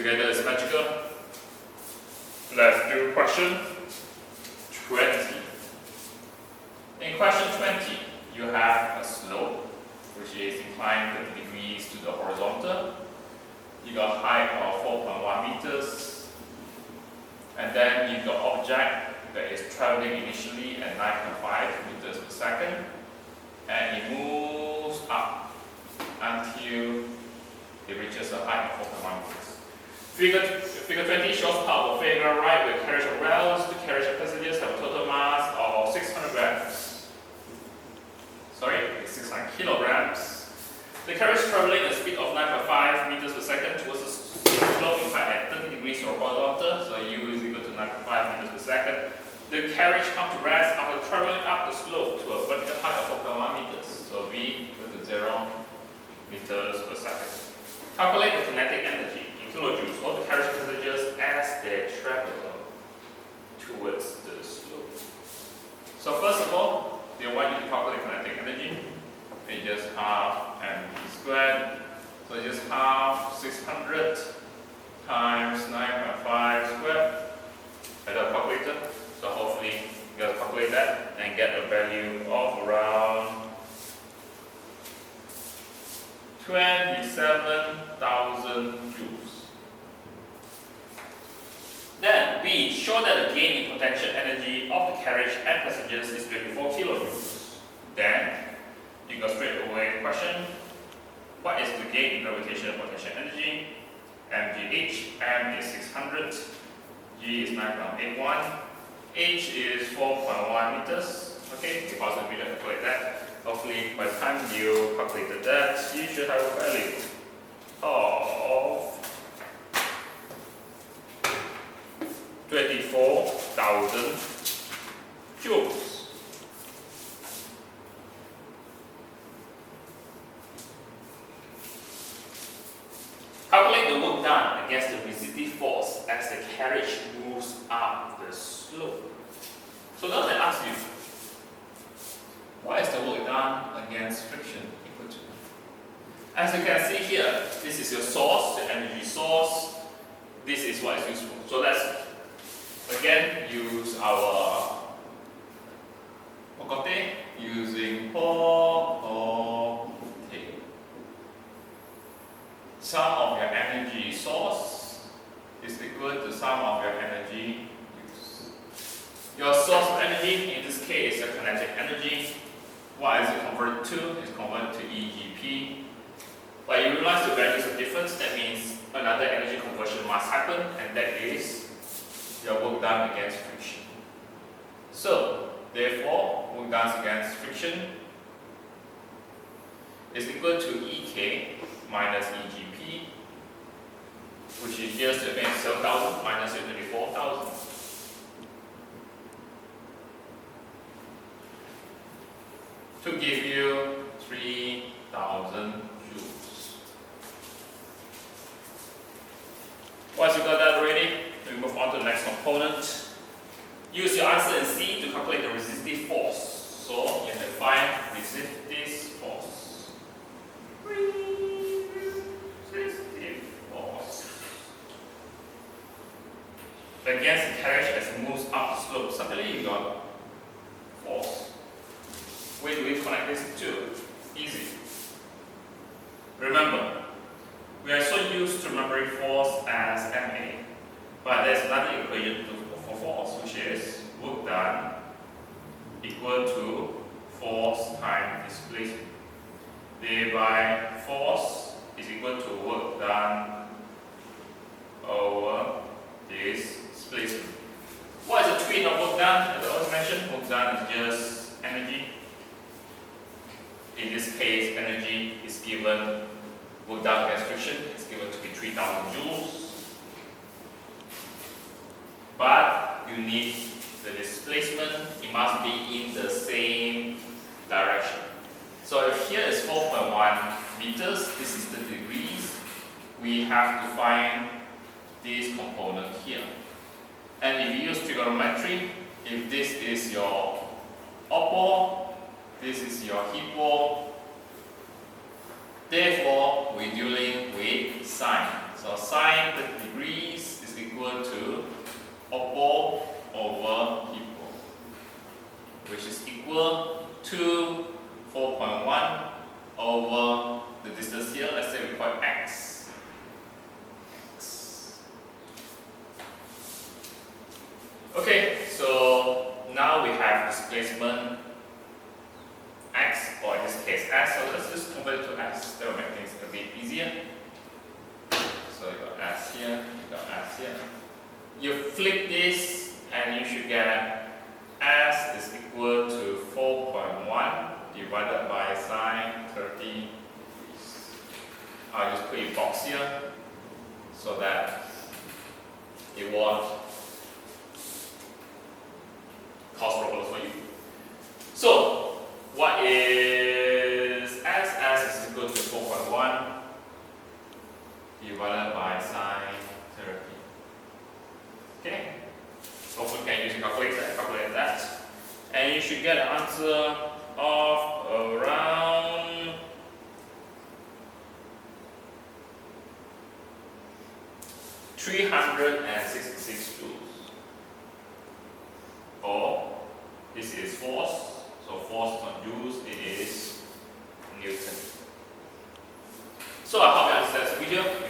together is magical. Let's do question 20. In question 20, you have a slope which is inclined 30 degrees to the horizontal. You got height of 4.1 meters. And then you got object that is traveling initially at 9.5 meters per second. And it moves up until it reaches a height of 4.1 meters. Figure 20 shows how a fairground ride with carriage of rails. The carriage of passengers have a total mass of 600 grams. Sorry, it's 600 kilograms. The carriage traveling at a speed of 9.5 meters per second towards the slope in fact at 30 degrees or horizontal, so u is equal to 9.5 meters per second. The carriage comes to rest after traveling up the slope to a vertical height of 4.1 meters, so v equal to 0 meters per second. Calculate the kinetic energy in kilojoules of the carriage passengers as they travel towards the slope. So first of all, they want you to calculate kinetic energy. It just half mv squared. So it just half 600 times 9.5 squared. I got a calculator. So hopefully you can calculate that and get a value of around 27,000 joules. Then we show that the gain in potential energy of the carriage and passengers is 24 kilojoules. Then you go straight away question, what is the gain in gravitational potential energy? mgh, m is 600, g is 9.81, h is 4.1 meters. Okay, you also need to calculate that. Hopefully by the time you calculated that, you should have a value of 24,000 joules. Calculate the work done against the resistive force as the carriage moves up the slope. So now they ask you, what is the work done against friction equal to? As you can see here, this is your source, the energy source. This is what is useful. So let's again use our Okote using Okote. Sum of your energy source is equal to sum of your energy use. Your source of energy, in this case, is your kinetic energy. What is it converted to? It's converted to EGP. But you realize the values are different, that means another energy conversion must happen, and that is your work done against friction. So, therefore, work done against friction is equal to EK minus EGP, which is just again 7,000 minus 24,000. To give you 3,000 joules. Once you got that already, we move on to the next component. Use your answer in C to calculate the resistive force. So you have to find resistive force. Resistive force against the carriage as it moves up the slope. Suddenly you got force. Where do we connect this to? Easy. Remember, we are so used to remembering force as ma, but there's another equation for force, which is work done equal to force times displacement. Thereby, force is equal to work done over displacement. What is the twin of work done? As I always mentioned, work done is just energy. In this case, energy is given, work done against friction is given to be 3,000 joules. But you need the displacement, it must be in the same direction. So if here is 4.1 meters, this is the degrees, we have to find this component here. And if you use trigonometry, if this is your oppo, this is your hypo, therefore we're dealing with sine. So sine 30 degrees you flip this and you should get S is equal to 4.1 divided by sine 30 degrees. I'll just put a box here so that it won't cause problems for you. So, what is S? S is equal to 4.1 divided by sine 30. Okay? Hopefully you can use a calculator and calculate that. And you should get an answer of around 366 joules. Or this is force, so force is not joules, it is Newton. So I hope you understand this video.